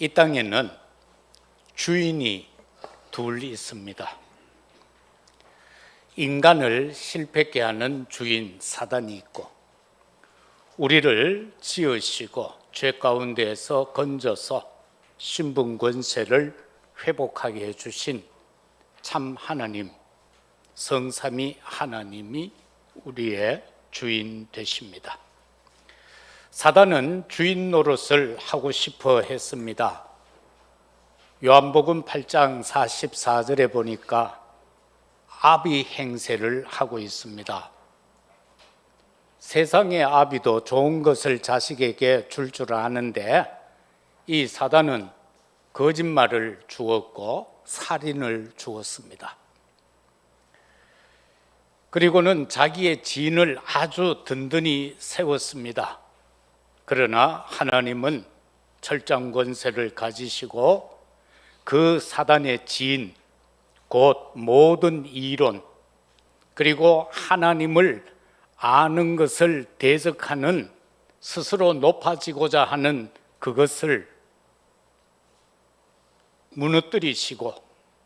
이 땅에는 주인이 둘 있습니다. 인간을 실패케 하는 주인 사단이 있고, 우리를 지으시고 죄 가운데에서 건져서 신분 권세를 회복하게 해주신 참 하나님, 성삼위 하나님이 우리의 주인 되십니다. 사단은 주인 노릇을 하고 싶어 했습니다. 요한복음 8장 44절에 보니까 아비 행세를 하고 있습니다. 세상의 아비도 좋은 것을 자식에게 줄 아는데, 이 사단은 거짓말을 주었고 살인을 주었습니다. 그리고는 자기의 진을 아주 든든히 세웠습니다. 그러나 하나님은 철장 권세를 가지시고 그 사단의 진, 곧 모든 이론, 그리고 하나님을 아는 것을 대적하는, 스스로 높아지고자 하는 그것을 무너뜨리시고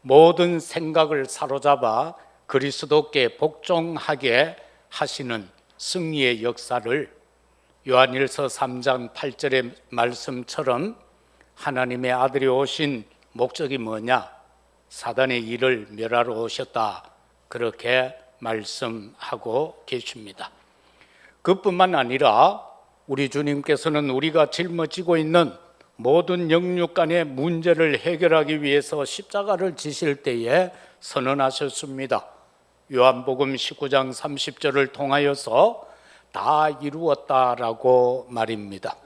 모든 생각을 사로잡아 그리스도께 복종하게 하시는 승리의 역사를 요한일서 3장 8절의 말씀처럼 하나님의 아들이 오신 목적이 뭐냐? 사단의 일을 멸하러 오셨다, 그렇게 말씀하고 계십니다. 그뿐만 아니라 우리 주님께서는 우리가 짊어지고 있는 모든 영육 간의 문제를 해결하기 위해서 십자가를 지실 때에 선언하셨습니다. 요한복음 19장 30절을 통하여서 다 이루었다라고 말입니다.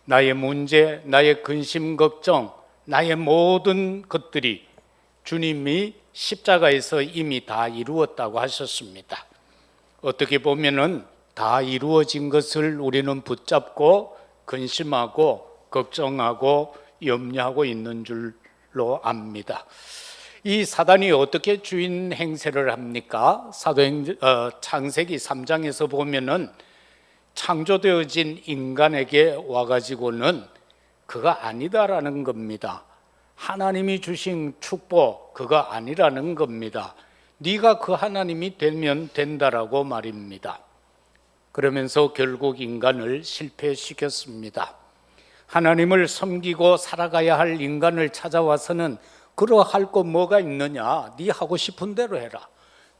나의 문제, 나의 근심, 걱정, 나의 모든 것들이 주님이 십자가에서 이미 다 이루었다고 하셨습니다. 어떻게 보면은 다 이루어진 것을 우리는 붙잡고 근심하고 걱정하고 염려하고 있는 줄로 압니다. 이 사단이 어떻게 주인 행세를 합니까? 창세기 3장에서 보면은 창조되어진 인간에게 와가지고는 그가 아니다라는 겁니다. 하나님이 주신 축복, 그가 아니라는 겁니다. 네가 그 하나님이 되면 된다라고 말입니다. 그러면서 결국 인간을 실패시켰습니다. 하나님을 섬기고 살아가야 할 인간을 찾아와서는 그러할 거 뭐가 있느냐? 네 하고 싶은 대로 해라.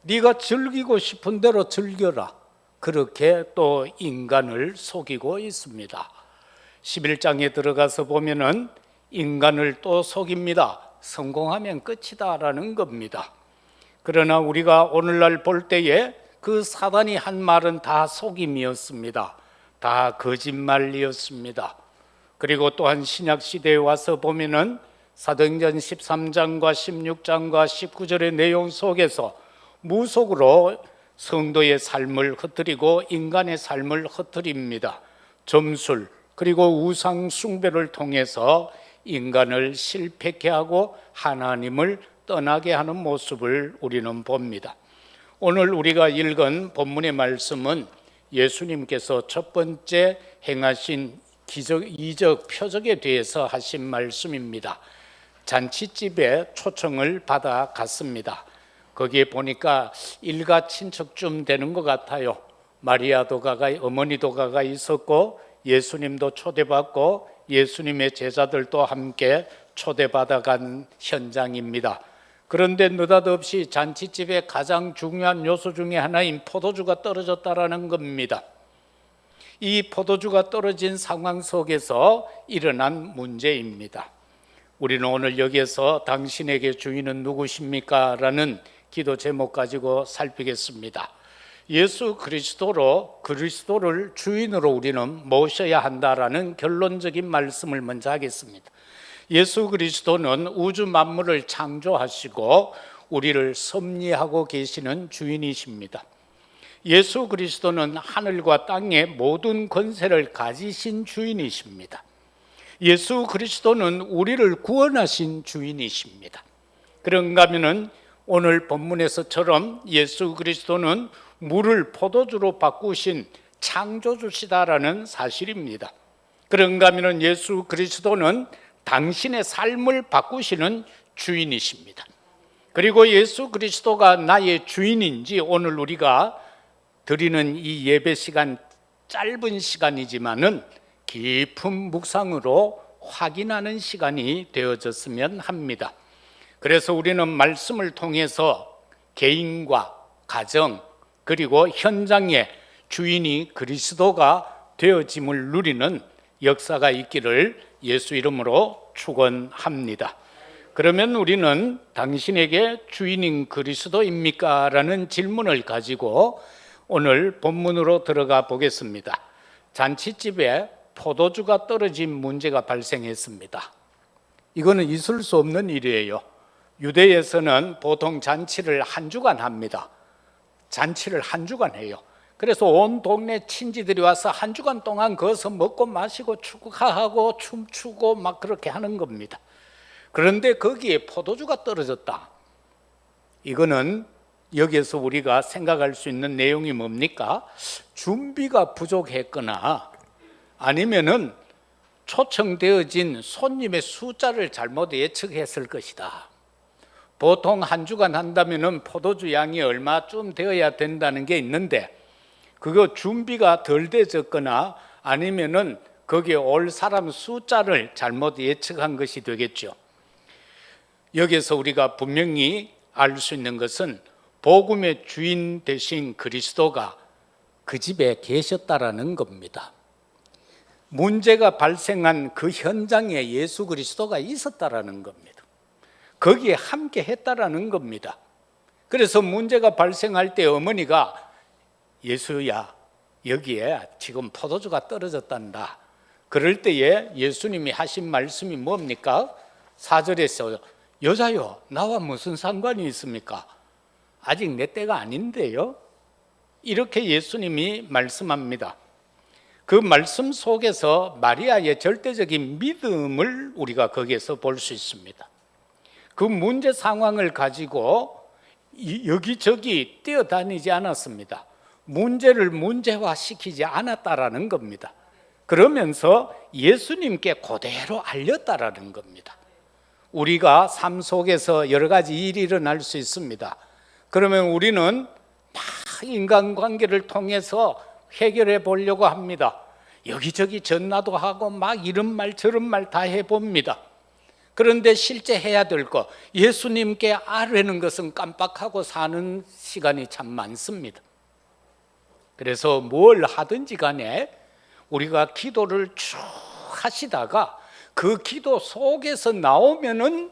네가 즐기고 싶은 대로 즐겨라. 그렇게 또 인간을 속이고 있습니다. 11장에 들어가서 보면은 인간을 또 속입니다. 성공하면 끝이다라는 겁니다. 그러나 우리가 오늘날 볼 때에 그 사단이 한 말은 다 속임이었습니다. 다 거짓말이었습니다. 그리고 또한 신약시대에 와서 보면은 사도행전 13장과 16장과 19절의 내용 속에서 무속으로 성도의 삶을 흩뜨리고 인간의 삶을 흩뜨립니다. 점술, 그리고 우상 숭배를 통해서 인간을 실패케 하고 하나님을 떠나게 하는 모습을 우리는 봅니다. 오늘 우리가 읽은 본문의 말씀은 예수님께서 첫 번째 행하신 기적, 이적, 표적에 대해서 하신 말씀입니다. 잔치집에 초청을 받아 갔습니다. 거기에 보니까 일가 친척쯤 되는 것 같아요. 마리아도 가가, 어머니도 가가 있었고 예수님도 초대받고 예수님의 제자들도 함께 초대받아간 현장입니다. 그런데 느닷없이 잔치집의 가장 중요한 요소 중에 하나인 포도주가 떨어졌다라는 겁니다. 이 포도주가 떨어진 상황 속에서 일어난 문제입니다. 우리는 오늘 여기에서 당신에게 주인은 누구십니까? 라는 기도 제목 가지고 살피겠습니다. 예수 그리스도를 주인으로 우리는 모셔야 한다라는 결론적인 말씀을 먼저 하겠습니다. 예수 그리스도는 우주 만물을 창조하시고 우리를 섭리하고 계시는 주인이십니다. 예수 그리스도는 하늘과 땅의 모든 권세를 가지신 주인이십니다. 예수 그리스도는 우리를 구원하신 주인이십니다. 그런가 하면은 오늘 본문에서처럼 예수 그리스도는 물을 포도주로 바꾸신 창조주시다라는 사실입니다. 그런가 하면 예수 그리스도는 당신의 삶을 바꾸시는 주인이십니다. 그리고 예수 그리스도가 나의 주인인지 오늘 우리가 드리는 이 예배 시간, 짧은 시간이지만은 깊은 묵상으로 확인하는 시간이 되어졌으면 합니다. 그래서 우리는 말씀을 통해서 개인과 가정 그리고 현장의 주인이 그리스도가 되어짐을 누리는 역사가 있기를 예수 이름으로 축원합니다. 그러면 우리는 당신에게 주인인 그리스도입니까? 라는 질문을 가지고 오늘 본문으로 들어가 보겠습니다. 잔치집에 포도주가 떨어진 문제가 발생했습니다. 이거는 있을 수 없는 일이에요. 유대에서는 보통 잔치를 한 주간 합니다. 잔치를 한 주간 해요. 그래서 온 동네 친지들이 와서 한 주간 동안 거기서 먹고 마시고 축하하고 춤추고 막 그렇게 하는 겁니다. 그런데 거기에 포도주가 떨어졌다. 이거는 여기에서 우리가 생각할 수 있는 내용이 뭡니까? 준비가 부족했거나 아니면은 초청되어진 손님의 숫자를 잘못 예측했을 것이다. 보통 한 주간 한다면은 포도주 양이 얼마쯤 되어야 된다는 게 있는데 그거 준비가 덜 되었거나 아니면은 거기에 올 사람 숫자를 잘못 예측한 것이 되겠죠. 여기에서 우리가 분명히 알 수 있는 것은 복음의 주인 되신 그리스도가 그 집에 계셨다라는 겁니다. 문제가 발생한 그 현장에 예수 그리스도가 있었다라는 겁니다. 거기에 함께 했다라는 겁니다. 그래서 문제가 발생할 때 어머니가 예수야, 여기에 지금 포도주가 떨어졌단다. 그럴 때에 예수님이 하신 말씀이 뭡니까? 4절에서 여자요, 나와 무슨 상관이 있습니까? 아직 내 때가 아닌데요. 이렇게 예수님이 말씀합니다. 그 말씀 속에서 마리아의 절대적인 믿음을 우리가 거기에서 볼 수 있습니다. 그 문제 상황을 가지고 여기저기 뛰어다니지 않았습니다. 문제를 문제화시키지 않았다라는 겁니다. 그러면서 예수님께 그대로 알렸다라는 겁니다. 우리가 삶 속에서 여러 가지 일이 일어날 수 있습니다. 그러면 우리는 막 인간관계를 통해서 해결해 보려고 합니다. 여기저기 전화도 하고 막 이런 말 저런 말 다 해봅니다. 그런데 실제 해야 될 거 예수님께 아뢰는 것은 깜빡하고 사는 시간이 참 많습니다. 그래서 뭘 하든지 간에 우리가 기도를 쭉 하시다가 그 기도 속에서 나오면은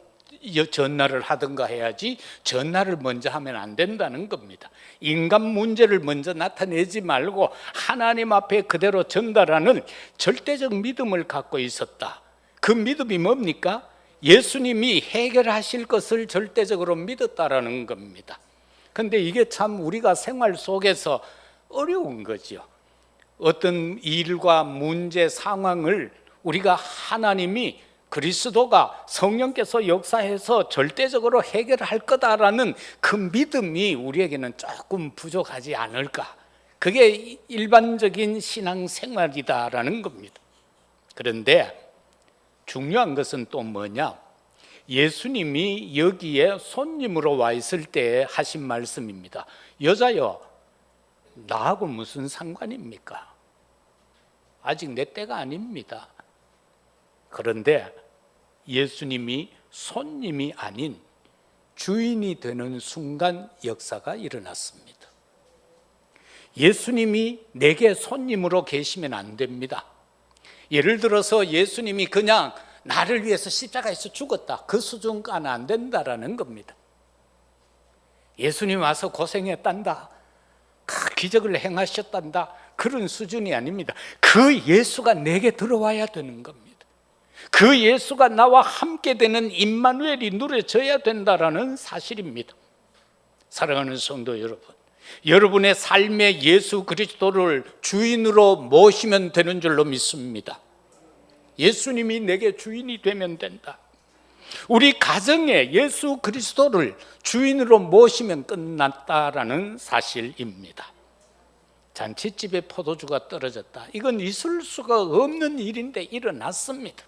전화를 하든가 해야지 전화를 먼저 하면 안 된다는 겁니다. 인간 문제를 먼저 나타내지 말고 하나님 앞에 그대로 전달하는 절대적 믿음을 갖고 있었다. 그 믿음이 뭡니까? 예수님이 해결하실 것을 절대적으로 믿었다라는 겁니다. 그런데 이게 참 우리가 생활 속에서 어려운 거죠. 어떤 일과 문제 상황을 우리가 하나님이 그리스도가 성령께서 역사해서 절대적으로 해결할 거다라는 그 믿음이 우리에게는 조금 부족하지 않을까. 그게 일반적인 신앙생활이다라는 겁니다. 그런데 중요한 것은 또 뭐냐? 예수님이 여기에 손님으로 와 있을 때 하신 말씀입니다. 여자여, 나하고 무슨 상관입니까? 아직 내 때가 아닙니다. 그런데 예수님이 손님이 아닌 주인이 되는 순간 역사가 일어났습니다. 예수님이 내게 손님으로 계시면 안 됩니다. 예를 들어서 예수님이 그냥 나를 위해서 십자가에서 죽었다, 그 수준까지는 안 된다라는 겁니다. 예수님 와서 고생했단다, 기적을 행하셨단다, 그런 수준이 아닙니다. 그 예수가 내게 들어와야 되는 겁니다. 그 예수가 나와 함께 되는 임마누엘이 누려져야 된다라는 사실입니다. 사랑하는 성도 여러분, 여러분의 삶에 예수 그리스도를 주인으로 모시면 되는 줄로 믿습니다. 예수님이 내게 주인이 되면 된다. 우리 가정에 예수 그리스도를 주인으로 모시면 끝났다라는 사실입니다. 잔치집에 포도주가 떨어졌다. 이건 있을 수가 없는 일인데 일어났습니다.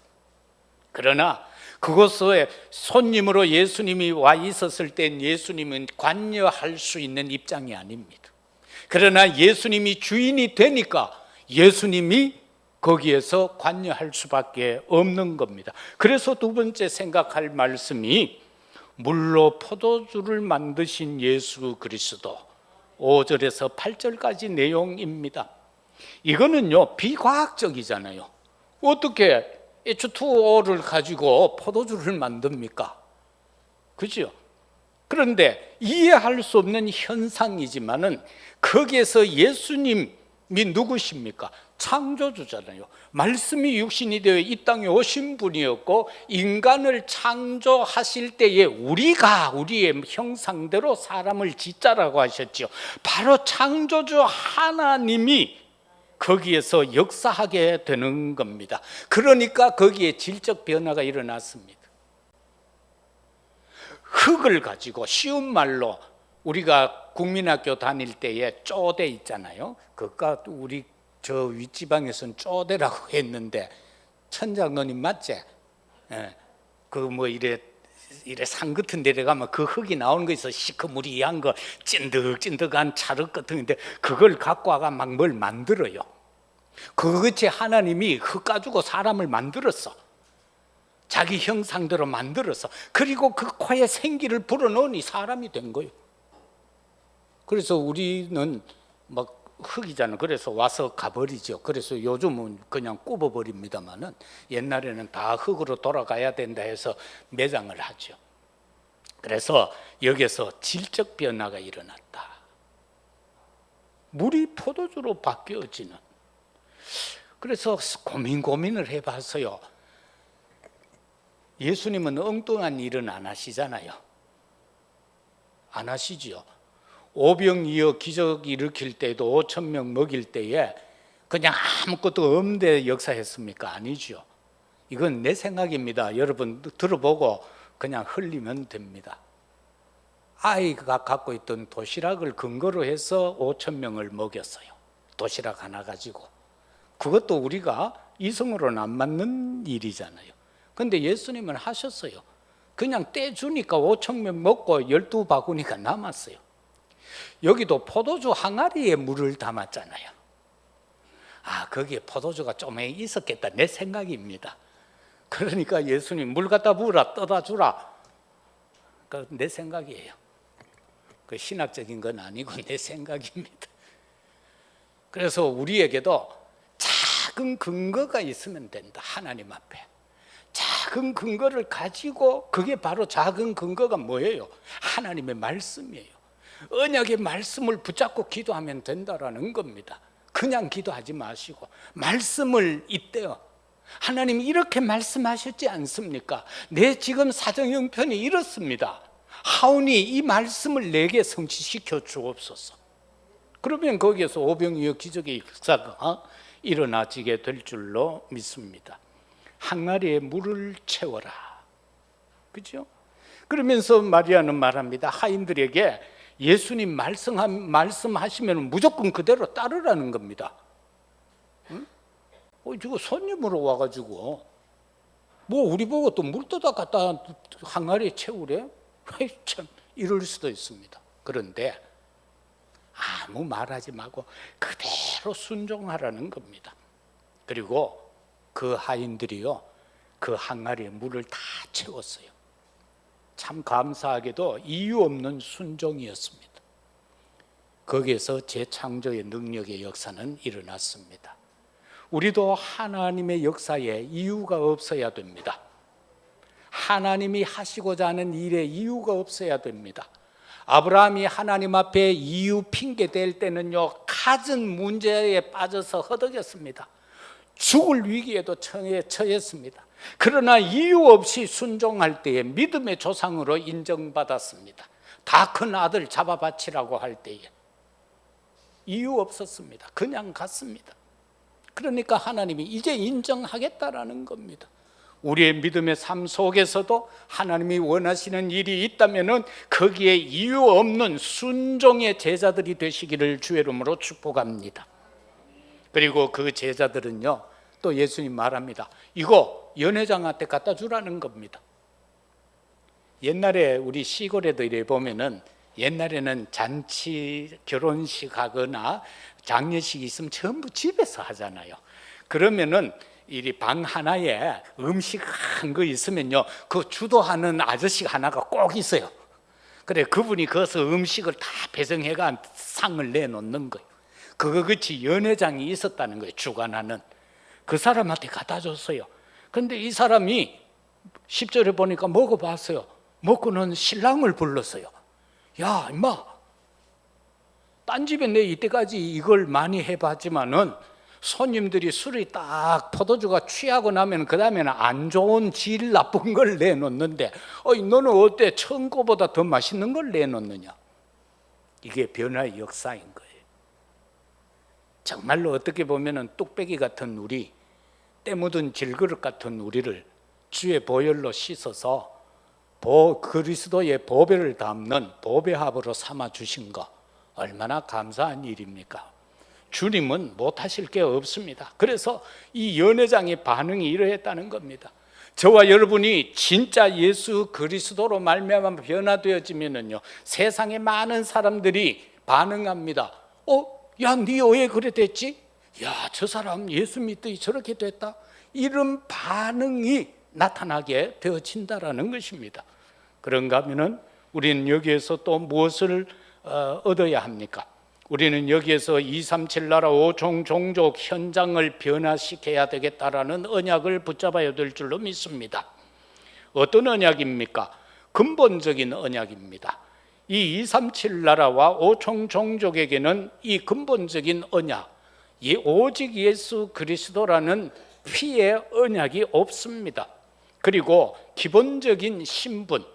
그러나 그곳에 손님으로 예수님이 와 있었을 땐 예수님은 관여할 수 있는 입장이 아닙니다. 그러나 예수님이 주인이 되니까 예수님이 거기에서 관여할 수밖에 없는 겁니다. 그래서 두 번째 생각할 말씀이 물로 포도주를 만드신 예수 그리스도, 5절에서 8절까지 내용입니다. 이거는요 비과학적이잖아요. 어떻게 H2O를 가지고 포도주를 만듭니까? 그죠? 그런데 이해할 수 없는 현상이지만은 거기에서 예수님이 누구십니까? 창조주잖아요. 말씀이 육신이 되어 이 땅에 오신 분이었고, 인간을 창조하실 때에 우리가 우리의 형상대로 사람을 짓자라고 하셨죠. 바로 창조주 하나님이 거기에서 역사하게 되는 겁니다. 그러니까 거기에 질적 변화가 일어났습니다. 흙을 가지고 쉬운 말로 우리가 국민학교 다닐 때에 쪼대 있잖아요. 그까 우리 저 윗지방에서는 쪼대라고 했는데, 천장로님 맞지? 예. 그 뭐 이래 산 같은 데 가면 그 흙이 나오는 거 있어. 시커무리한 거 찐득찐득한 찰흙 같은 건데 그걸 갖고 와가 막 뭘 만들어요. 그것이 하나님이 흙 가지고 사람을 만들었어. 자기 형상대로 만들어서, 그리고 그 코에 생기를 불어넣으니 사람이 된 거예요. 그래서 우리는 막 흙이잖아요. 그래서 와서 가버리죠. 그래서 요즘은 그냥 굽어버립니다만은 옛날에는 다 흙으로 돌아가야 된다 해서 매장을 하죠. 그래서 여기서 질적 변화가 일어났다. 물이 포도주로 바뀌어지는. 그래서 고민을 해봤어요. 예수님은 엉뚱한 일은 안 하시잖아요. 안 하시지요. 오병이어 기적 일으킬 때도 5,000명 먹일 때에 그냥 아무것도 없는데 역사했습니까? 아니죠. 이건 내 생각입니다. 여러분 들어보고 그냥 흘리면 됩니다. 아이가 갖고 있던 도시락을 근거로 해서 5,000명을 먹였어요. 도시락 하나 가지고. 그것도 우리가 이성으로는 안 맞는 일이잖아요. 근데 예수님은 하셨어요. 그냥 떼주니까 5,000명 먹고 12바구니가 남았어요. 여기도 포도주 항아리에 물을 담았잖아요. 거기에 포도주가 좀 있었겠다, 내 생각입니다. 그러니까 예수님 물 갖다 부으라, 떠다 주라. 내 생각이에요. 그 신학적인 건 아니고 내 생각입니다. 그래서 우리에게도 작은 근거가 있으면 된다. 하나님 앞에 작은 근거를 가지고, 그게 바로 작은 근거가 뭐예요? 하나님의 말씀이에요. 언약의 말씀을 붙잡고 기도하면 된다라는 겁니다. 그냥 기도하지 마시고 말씀을 잇대어, 하나님이 이렇게 말씀하셨지 않습니까? 내 지금 사정 형편이 이렇습니다. 하오니 이 말씀을 내게 성취시켜 주옵소서. 그러면 거기에서 오병이어 기적의 역사가 일어나지게 될 줄로 믿습니다. 항아리에 물을 채워라. 그죠? 그러면서 마리아는 말합니다. 하인들에게 예수님 말씀하시면 무조건 그대로 따르라는 겁니다. 응? 지금 손님으로 와가지고 뭐 우리 보고 또 물 떠다 갖다 항아리에 채우래? 참 이럴 수도 있습니다. 그런데 아무 말하지 말고 그대로 순종하라는 겁니다. 그리고 그 하인들이요, 그 항아리에 물을 다 채웠어요. 참 감사하게도 이유 없는 순종이었습니다. 거기에서 재창조의 능력의 역사는 일어났습니다. 우리도 하나님의 역사에 이유가 없어야 됩니다. 하나님이 하시고자 하는 일에 이유가 없어야 됩니다. 아브라함이 하나님 앞에 이유 핑계 댈 때는요, 갖은 문제에 빠져서 허덕였습니다. 죽을 위기에도 처했습니다. 그러나 이유 없이 순종할 때에 믿음의 조상으로 인정받았습니다. 다 큰 아들 잡아 바치라고 할 때에 이유 없었습니다. 그냥 갔습니다. 그러니까 하나님이 이제 인정하겠다라는 겁니다. 우리의 믿음의 삶 속에서도 하나님이 원하시는 일이 있다면 거기에 이유 없는 순종의 제자들이 되시기를 주의 이름으로 축복합니다. 그리고 그 제자들은요, 또 예수님 말합니다. 이거 연회장한테 갖다 주라는 겁니다. 옛날에 우리 시골에도 이래 보면은 옛날에는 잔치, 결혼식 하거나 장례식이 있으면 전부 집에서 하잖아요. 그러면은 이 방 하나에 음식 한 거 있으면요, 그 주도하는 아저씨 하나가 꼭 있어요. 그래, 그분이 거기서 음식을 다 배정해가 상을 내놓는 거예요. 그거 같이 연회장이 있었다는 거예요. 주관하는 그 사람한테 갖다 줬어요. 근데 이 사람이 10절에 보니까 먹어봤어요. 먹고는 신랑을 불렀어요. 야, 임마, 딴 집에 내 이때까지 이걸 많이 해봤지만은 손님들이 술이 딱 포도주가 취하고 나면 그 다음에는 안 좋은 질 나쁜 걸 내놓는데 너는 어때? 처음 거보다 더 맛있는 걸 내놓느냐? 이게 변화의 역사인 거예요. 정말로 어떻게 보면은 뚝배기 같은 우리, 때 묻은 질그릇 같은 우리를 주의 보혈로 씻어서 그리스도의 보배를 담는 보배합으로 삼아 주신 거 얼마나 감사한 일입니까? 주님은 못하실 게 없습니다. 그래서 이 연회장의 반응이 이러했다는 겁니다. 저와 여러분이 진짜 예수 그리스도로 말미암아 변화되어지면은요, 세상에 많은 사람들이 반응합니다. 야, 네 왜 그래 됐지? 야, 저 사람 예수 믿더니 저렇게 됐다. 이런 반응이 나타나게 되어진다라는 것입니다. 그런가 하면은 우리는 여기에서 또 무엇을 얻어야 합니까? 우리는 여기에서 237 나라 5종 종족 현장을 변화시켜야 되겠다라는 언약을 붙잡아야 될 줄로 믿습니다. 어떤 언약입니까? 근본적인 언약입니다. 이 237 나라와 5종 종족에게는 이 근본적인 언약, 오직 예수 그리스도라는 피의 언약이 없습니다. 그리고 기본적인 신분,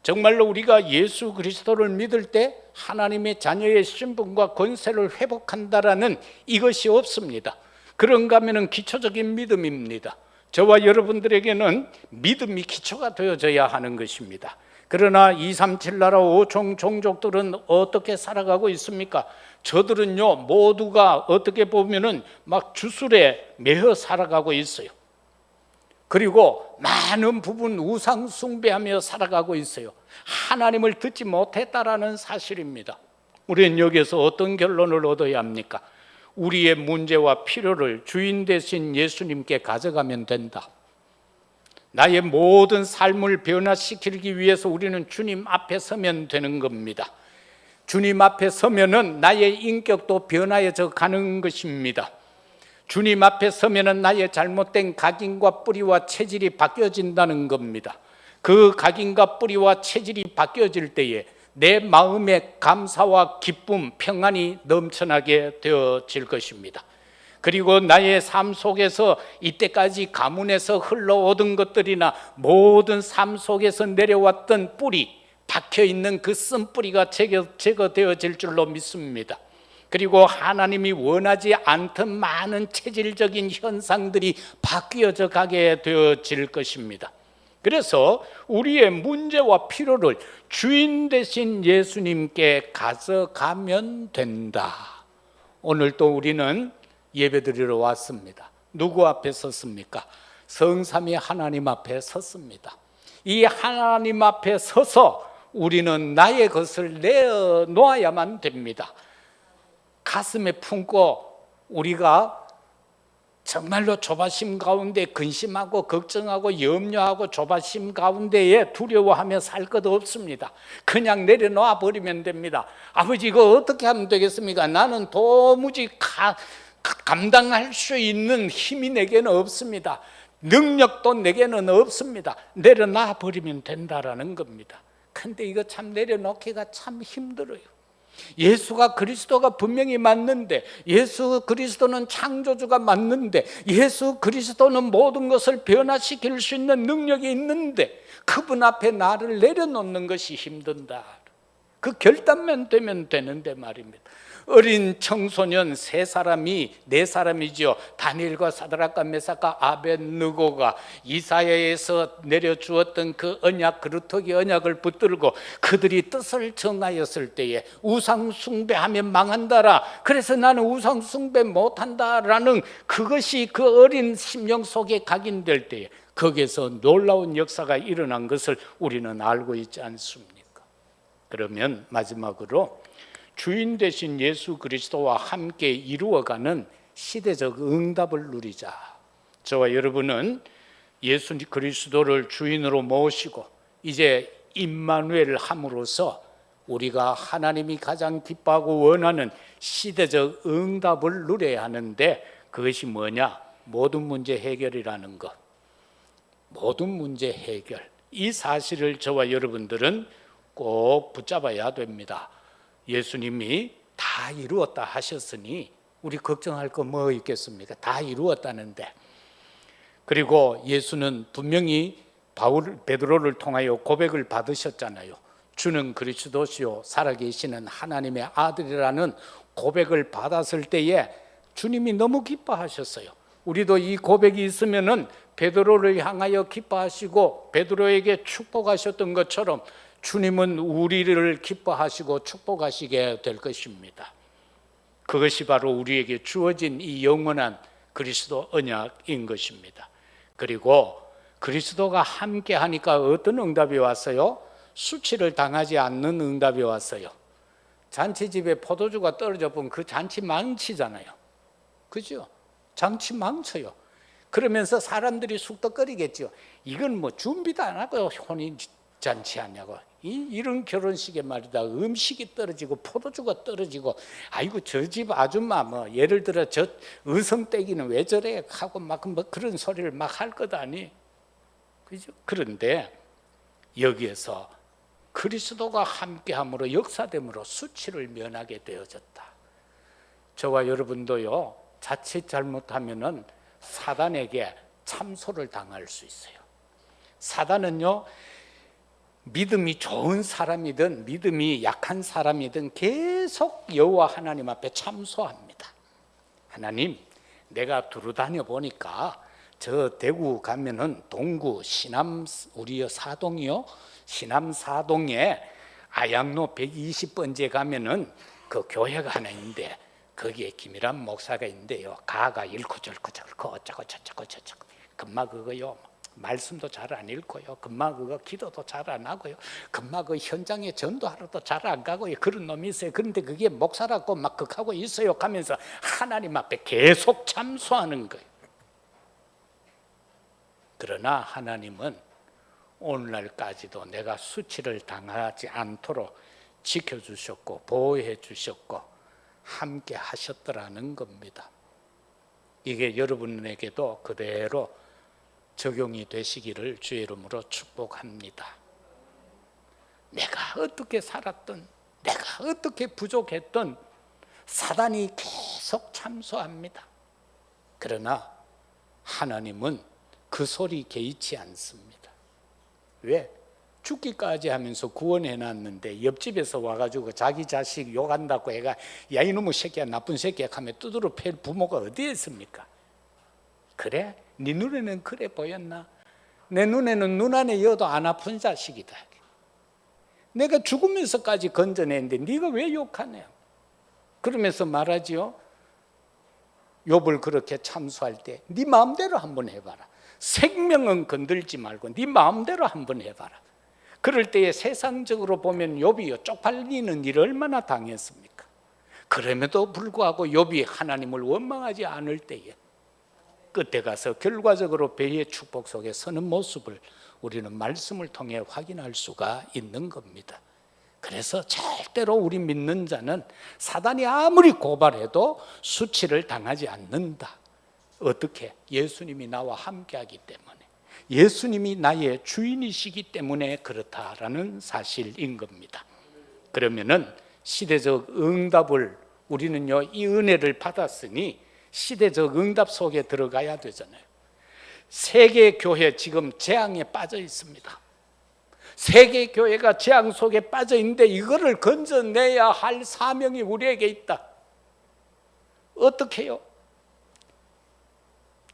정말로 우리가 예수 그리스도를 믿을 때 하나님의 자녀의 신분과 권세를 회복한다라는 이것이 없습니다. 그런가 하면 기초적인 믿음입니다. 저와 여러분들에게는 믿음이 기초가 되어져야 하는 것입니다. 그러나 237 나라 5종 종족들은 어떻게 살아가고 있습니까? 저들은요, 모두가 어떻게 보면은 막 주술에 매여 살아가고 있어요. 그리고 많은 부분 우상 숭배하며 살아가고 있어요. 하나님을 듣지 못했다라는 사실입니다. 우리는 여기서 어떤 결론을 얻어야 합니까? 우리의 문제와 필요를 주인 되신 예수님께 가져가면 된다. 나의 모든 삶을 변화시키기 위해서 우리는 주님 앞에 서면 되는 겁니다. 주님 앞에 서면은 나의 인격도 변화해져 가는 것입니다. 주님 앞에 서면은 나의 잘못된 각인과 뿌리와 체질이 바뀌어진다는 겁니다. 그 각인과 뿌리와 체질이 바뀌어질 때에 내 마음에 감사와 기쁨, 평안이 넘쳐나게 되어질 것입니다. 그리고 나의 삶 속에서 이때까지 가문에서 흘러오던 것들이나 모든 삶 속에서 내려왔던 뿌리, 박혀있는 그 쓴뿌리가 제거되어질 줄로 믿습니다. 그리고 하나님이 원하지 않던 많은 체질적인 현상들이 바뀌어져 가게 되어질 것입니다. 그래서 우리의 문제와 필요를 주인 되신 예수님께 가져가면 된다. 오늘 또 우리는 예배드리러 왔습니다. 누구 앞에 섰습니까? 성삼위 하나님 앞에 섰습니다. 이 하나님 앞에 서서 우리는 나의 것을 내어놓아야만 됩니다. 가슴에 품고 우리가 정말로 조바심 가운데 근심하고 걱정하고 염려하고 조바심 가운데에 두려워하며 살 것 없습니다. 그냥 내려놓아 버리면 됩니다. 아버지, 이거 어떻게 하면 되겠습니까? 나는 도무지 감당할 수 있는 힘이 내게는 없습니다. 능력도 내게는 없습니다. 내려놔 버리면 된다라는 겁니다. 근데 이거 참 내려놓기가 참 힘들어요. 예수가 그리스도가 분명히 맞는데, 예수 그리스도는 창조주가 맞는데, 예수 그리스도는 모든 것을 변화시킬 수 있는 능력이 있는데 그분 앞에 나를 내려놓는 것이 힘든다. 그 결단만 되면 되는데 말입니다. 어린 청소년 네 사람이지요. 다니엘과 사드락과 메삭과 아벳느고가 이사야에서 내려주었던 그 언약, 그루터기 언약을 붙들고 그들이 뜻을 정하였을 때에 우상 숭배하면 망한다라. 그래서 나는 우상 숭배 못한다라는 그것이 그 어린 심령 속에 각인될 때에 거기에서 놀라운 역사가 일어난 것을 우리는 알고 있지 않습니까? 그러면 마지막으로 주인 되신 예수 그리스도와 함께 이루어가는 시대적 응답을 누리자. 저와 여러분은 예수 그리스도를 주인으로 모시고 이제 임마누엘 함으로써 우리가 하나님이 가장 기뻐하고 원하는 시대적 응답을 누려야 하는데 그것이 뭐냐? 모든 문제 해결이라는 것. 모든 문제 해결. 이 사실을 저와 여러분들은 꼭 붙잡아야 됩니다. 예수님이 다 이루었다 하셨으니 우리 걱정할 거 뭐 있겠습니까? 다 이루었다는데. 그리고 예수는 분명히 베드로를 통하여 고백을 받으셨잖아요. 주는 그리스도시요 살아계시는 하나님의 아들이라는 고백을 받았을 때에 주님이 너무 기뻐하셨어요. 우리도 이 고백이 있으면은 베드로를 향하여 기뻐하시고 베드로에게 축복하셨던 것처럼 주님은 우리를 기뻐하시고 축복하시게 될 것입니다. 그것이 바로 우리에게 주어진 이 영원한 그리스도 언약인 것입니다. 그리고 그리스도가 함께 하니까 어떤 응답이 왔어요? 수치를 당하지 않는 응답이 왔어요. 잔치집에 포도주가 떨어져 보면 그 잔치 망치잖아요. 그죠? 잔치 망쳐요. 그러면서 사람들이 쑥덕거리겠죠. 이건 뭐 준비도 안 하고 혼인잔치 하냐고. 이런 결혼식에 말이다 음식이 떨어지고 포도주가 떨어지고 아이고 저 집 아줌마 뭐 예를 들어 저 의성떼기는 왜 저래 하고 막 뭐 그런 소리를 막 할 것 아니. 그죠? 그런데 여기에서 그리스도가 함께함으로 역사됨으로 수치를 면하게 되어졌다. 저와 여러분도요 자칫 잘못하면은 사단에게 참소를 당할 수 있어요. 사단은요 믿음이 좋은 사람이든 믿음이 약한 사람이든 계속 여호와 하나님 앞에 참소합니다. 하나님, 내가 두루다녀 보니까 저 대구 가면은 동구 신암 우리 사동이요 신암 사동에 아양로 120번지에 가면은 그 교회가 하나 있는데 거기에 김일환 목사가 있는데요. 가가 읽고 저읽고 어쩌고 저쩌고 금방 그거요. 말씀도 잘 안 읽고요. 금방 그거 기도도 잘 안 하고요. 금방 그 현장에 전도하러도 잘 안 가고요. 그런 놈이 있어요. 그런데 그게 목사라고 막 극하고 있어요. 가면서 하나님 앞에 계속 참소하는 거예요. 그러나 하나님은 오늘날까지도 내가 수치를 당하지 않도록 지켜주셨고 보호해 주셨고 함께 하셨더라는 겁니다. 이게 여러분에게도 그대로 적용이 되시기를 주의 이름으로 축복합니다. 내가 어떻게 살았든 내가 어떻게 부족했든 사단이 계속 참소합니다. 그러나 하나님은 그 소리 개의치 않습니다. 왜? 죽기까지 하면서 구원해놨는데 옆집에서 와가지고 자기 자식 욕한다고 애가 야 이놈의 새끼야 나쁜 새끼야 하면 두드러 팰 부모가 어디에 있습니까? 그래? 네 눈에는 그래 보였나? 내 눈에는 눈 안에 여도 안 아픈 자식이다. 내가 죽으면서까지 건져냈는데 네가 왜 욕하냐? 그러면서 말하지요. 욥을 그렇게 참수할 때 네 마음대로 한번 해봐라. 생명은 건들지 말고 네 마음대로 한번 해봐라. 그럴 때에 세상적으로 보면 욥이 쪽팔리는 일을 얼마나 당했습니까? 그럼에도 불구하고 욥이 하나님을 원망하지 않을 때에 끝에 가서 결과적으로 배의 축복 속에 서는 모습을 우리는 말씀을 통해 확인할 수가 있는 겁니다. 그래서 절대로 우리 믿는 자는 사단이 아무리 고발해도 수치를 당하지 않는다. 어떻게? 예수님이 나와 함께하기 때문에, 예수님이 나의 주인이시기 때문에 그렇다라는 사실인 겁니다. 그러면은 시대적 응답을 우리는요 이 은혜를 받았으니 시대적 응답 속에 들어가야 되잖아요. 세계 교회 지금 재앙에 빠져 있습니다. 세계 교회가 재앙 속에 빠져 있는데 이거를 건져내야 할 사명이 우리에게 있다. 어떻게 해요?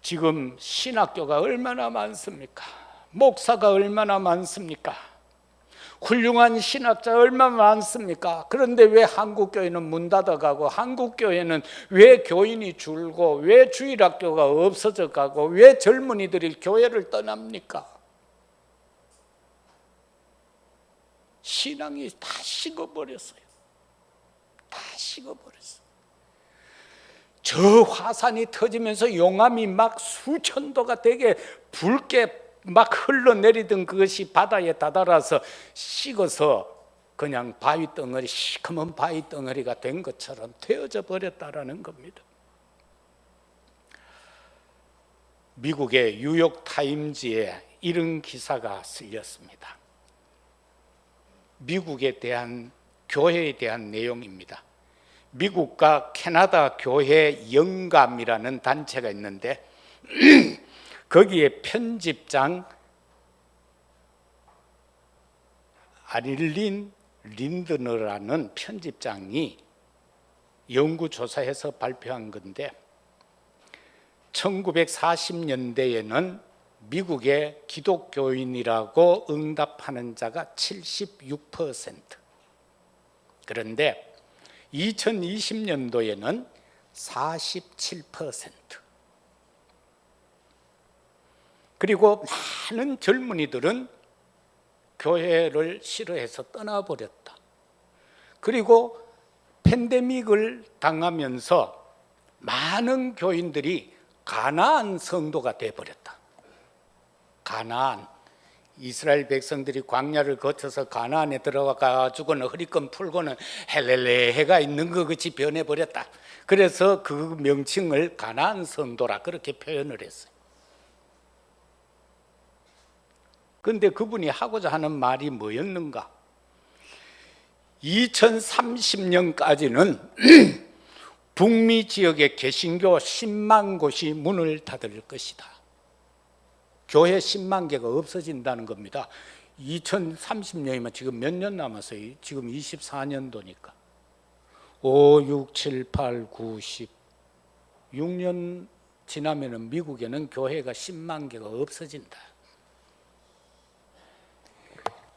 지금 신학교가 얼마나 많습니까? 목사가 얼마나 많습니까? 훌륭한 신학자 얼마나 많습니까? 그런데 왜 한국교회는 문 닫아가고, 한국교회는 왜 교인이 줄고, 왜 주일학교가 없어져 가고, 왜 젊은이들이 교회를 떠납니까? 신앙이 다 식어버렸어요. 다 식어버렸어요. 저 화산이 터지면서 용암이 막 수천도가 되게 붉게 막 흘러내리던 그것이 바다에 다다라서 식어서 그냥 바위 덩어리, 시커먼 바위 덩어리가 된 것처럼 되어져 버렸다라는 겁니다. 미국의 뉴욕 타임즈에 이런 기사가 실렸습니다. 미국에 대한, 교회에 대한 내용입니다. 미국과 캐나다 교회 영감이라는 단체가 있는데 거기에 편집장 아릴린 린드너라는 편집장이 연구조사해서 발표한 건데 1940년대에는 미국의 기독교인이라고 응답하는 자가 76%. 그런데 2020년도에는 47%. 그리고 많은 젊은이들은 교회를 싫어해서 떠나버렸다. 그리고 팬데믹을 당하면서 많은 교인들이 가나안 성도가 되어버렸다. 가나안, 이스라엘 백성들이 광야를 거쳐서 가나안에 들어가 가지고는 허리끈 풀고는 헬렐레해가 있는 것 같이 변해버렸다. 그래서 그 명칭을 가나안 성도라 그렇게 표현을 했어요. 그런데 그분이 하고자 하는 말이 뭐였는가? 2030년까지는 북미 지역의 개신교 10만 곳이 문을 닫을 것이다. 교회 10만 개가 없어진다는 겁니다. 2030년이면 지금 몇 년 남았어요? 지금 24년도니까 5, 6, 7, 8, 9, 10 6년 지나면 미국에는 교회가 10만 개가 없어진다.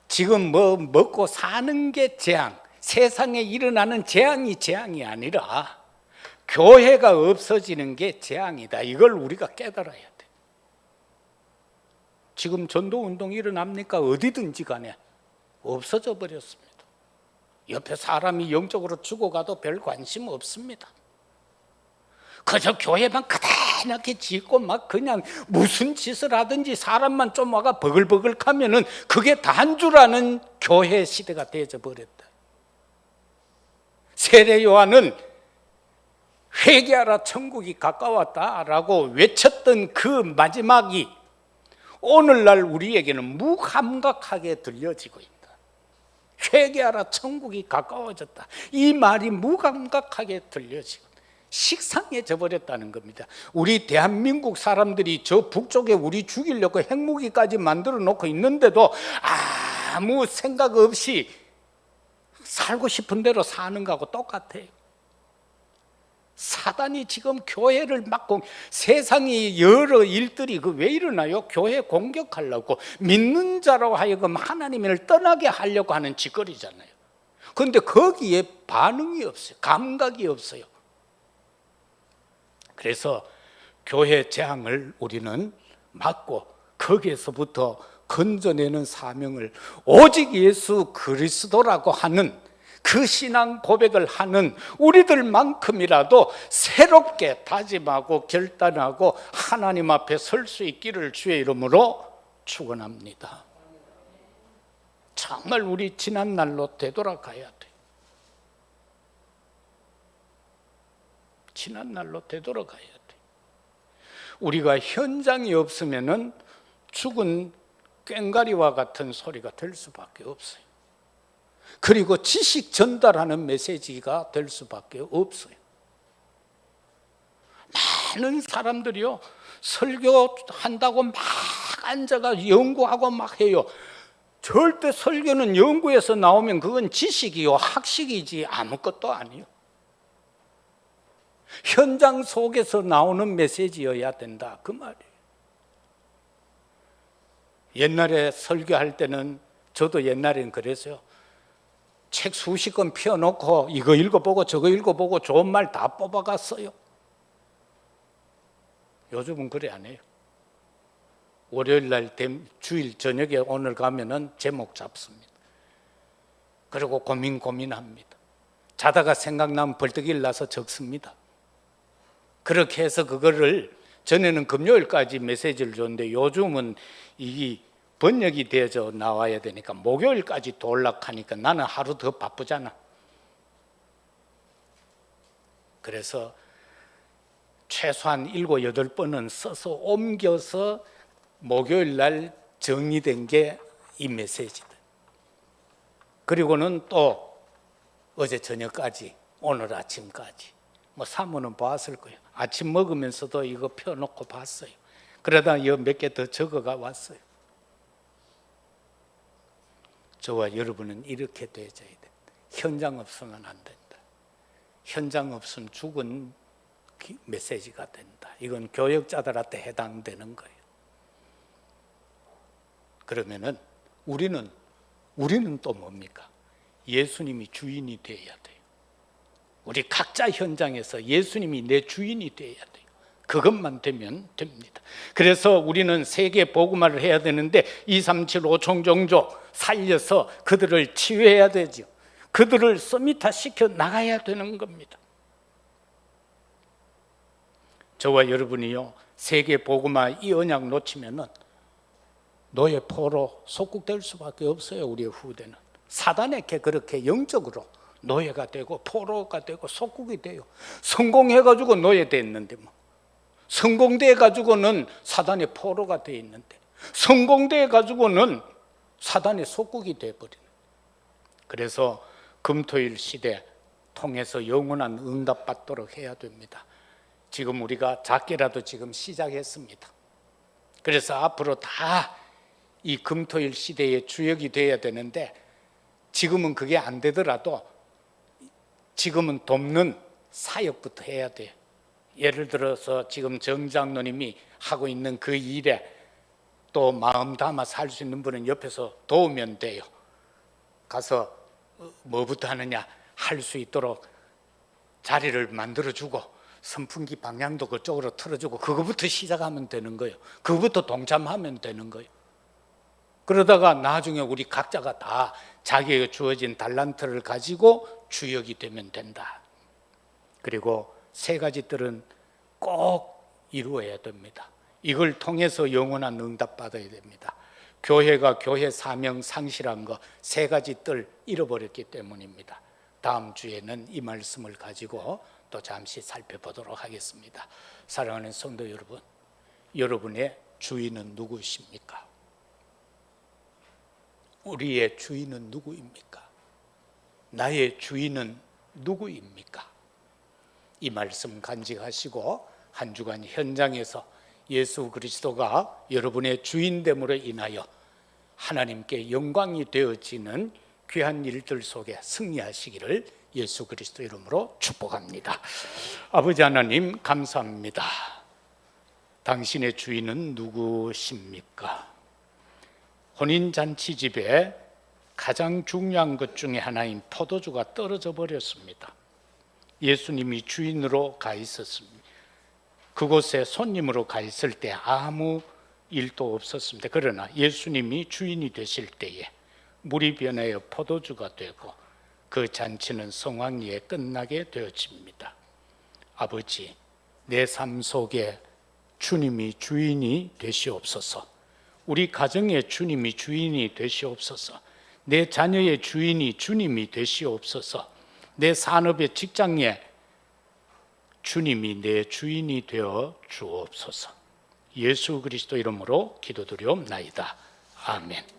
지금 뭐 먹고 사는 게 재앙, 세상에 일어나는 재앙이 아니라 교회가 없어지는 게 재앙이다. 이걸 우리가 깨달아야 돼. 지금 전도운동 일어납니까? 어디든지 간에 없어져 버렸습니다. 옆에 사람이 영적으로 죽어가도 별 관심 없습니다. 그저 교회만 그대나게 짓고 막 그냥 무슨 짓을 하든지 사람만 좀 와가 버글버글 하면은 그게 다한 줄 아는 교회 시대가 되어져 버렸다. 세례 요한은 회개하라 천국이 가까웠다라고 외쳤던 그 마지막이 오늘날 우리에게는 무감각하게 들려지고 있다. 회개하라 천국이 가까워졌다. 이 말이 무감각하게 들려지고 식상해져 버렸다는 겁니다. 우리 대한민국 사람들이 저 북쪽에 우리 죽이려고 핵무기까지 만들어 놓고 있는데도 아무 생각 없이 살고 싶은 대로 사는 거하고 똑같아요. 사단이 지금 교회를 막고 세상이 여러 일들이 왜 일어나요? 교회 공격하려고 믿는 자로 하여금 하나님을 떠나게 하려고 하는 짓거리잖아요. 그런데 거기에 반응이 없어요. 감각이 없어요. 그래서 교회 재앙을 우리는 막고 거기에서부터 건져내는 사명을 오직 예수 그리스도라고 하는 그 신앙 고백을 하는 우리들만큼이라도 새롭게 다짐하고 결단하고 하나님 앞에 설 수 있기를 주의 이름으로 축원합니다. 정말 우리 지난 날로 되돌아가야 돼. 지난 날로 되돌아가야 돼. 우리가 현장이 없으면은 죽은 꽹과리와 같은 소리가 될 수밖에 없어요. 그리고 지식 전달하는 메시지가 될 수밖에 없어요. 많은 사람들이요, 설교한다고 막 앉아가 연구하고 막 해요. 절대 설교는 연구에서 나오면 그건 지식이요 학식이지 아무것도 아니요. 현장 속에서 나오는 메시지여야 된다 그 말이에요. 옛날에 설교할 때는 저도 옛날에는 그랬어요. 책 수십 권 펴놓고 이거 읽어보고 저거 읽어보고 좋은 말 다 뽑아갔어요. 요즘은 그래 안 해요. 월요일날 주일 저녁에 오늘 가면은 제목 잡습니다. 그리고 고민합니다. 자다가 생각나면 벌떡 일어나서 적습니다. 그렇게 해서 그거를 전에는 금요일까지 메시지를 줬는데 요즘은 이 번역이 되어져 나와야 되니까 목요일까지 돌락하니까 나는 하루 더 바쁘잖아. 그래서 최소한 7, 8번은 써서 옮겨서 목요일 날 정리된 게 이 메시지다. 그리고는 또 어제 저녁까지 오늘 아침까지 뭐 사모는 봤을 거예요. 아침 먹으면서도 이거 펴놓고 봤어요. 그러다 몇 개 더 적어가 왔어요. 저와 여러분은 이렇게 되어져야 된다. 현장 없으면 안 된다. 현장 없으면 죽은 메시지가 된다. 이건 교역자들한테 해당되는 거예요. 그러면은 우리는 또 뭡니까? 예수님이 주인이 되어야 돼요. 우리 각자 현장에서 예수님이 내 주인이 되어야 돼요. 그것만 되면 됩니다. 그래서 우리는 세계 복음화를 해야 되는데 2, 3, 7, 5총 종족 살려서 그들을 치유해야 되죠. 그들을 서밋화 시켜 나가야 되는 겁니다. 저와 여러분이요 세계 복음화 이 언약 놓치면은 노예 포로 속국될 수밖에 없어요. 우리의 후대는 사단에게 그렇게 영적으로 노예가 되고 포로가 되고 속국이 돼요. 성공해가지고 노예 됐는데 뭐 성공돼 가지고는 사단의 포로가 돼 있는데 성공돼 가지고는 사단의 속국이 돼 버리는. 그래서 금토일 시대 통해서 영원한 응답 받도록 해야 됩니다. 지금 우리가 작게라도 지금 시작했습니다. 그래서 앞으로 다 이 금토일 시대의 주역이 돼야 되는데 지금은 그게 안 되더라도 지금은 돕는 사역부터 해야 돼요. 예를 들어서 지금 정 장로님이 하고 있는 그 일에 또 마음 담아서 할 수 있는 분은 옆에서 도우면 돼요. 가서 뭐부터 하느냐 할 수 있도록 자리를 만들어주고 선풍기 방향도 그쪽으로 틀어주고 그거부터 시작하면 되는 거예요. 그거부터 동참하면 되는 거예요. 그러다가 나중에 우리 각자가 다 자기에게 주어진 달란트를 가지고 주역이 되면 된다. 그리고 세 가지 뜰은 꼭 이루어야 됩니다. 이걸 통해서 영원한 응답 받아야 됩니다. 교회가 교회 사명 상실한 거 세 가지 뜰 잃어버렸기 때문입니다. 다음 주에는 이 말씀을 가지고 또 잠시 살펴보도록 하겠습니다. 사랑하는 성도 여러분, 여러분의 주인은 누구십니까? 우리의 주인은 누구입니까? 나의 주인은 누구입니까? 이 말씀 간직하시고 한 주간 현장에서 예수 그리스도가 여러분의 주인됨으로 인하여 하나님께 영광이 되어지는 귀한 일들 속에 승리하시기를 예수 그리스도 이름으로 축복합니다. 아버지 하나님 감사합니다. 당신의 주인은 누구십니까? 혼인잔치집에 가장 중요한 것 중에 하나인 포도주가 떨어져 버렸습니다. 예수님이 주인으로 가 있었습니다. 그곳에 손님으로 가 있을 때 아무 일도 없었습니다. 그러나 예수님이 주인이 되실 때에 물이 변하여 포도주가 되고 그 잔치는 성황리에 끝나게 되어집니다. 아버지, 내 삶 속에 주님이 주인이 되시옵소서. 우리 가정의 주님이 주인이 되시옵소서. 내 자녀의 주인이 주님이 되시옵소서. 내 산업의 직장에 주님이 내 주인이 되어 주옵소서. 예수 그리스도 이름으로 기도드리옵나이다. 아멘.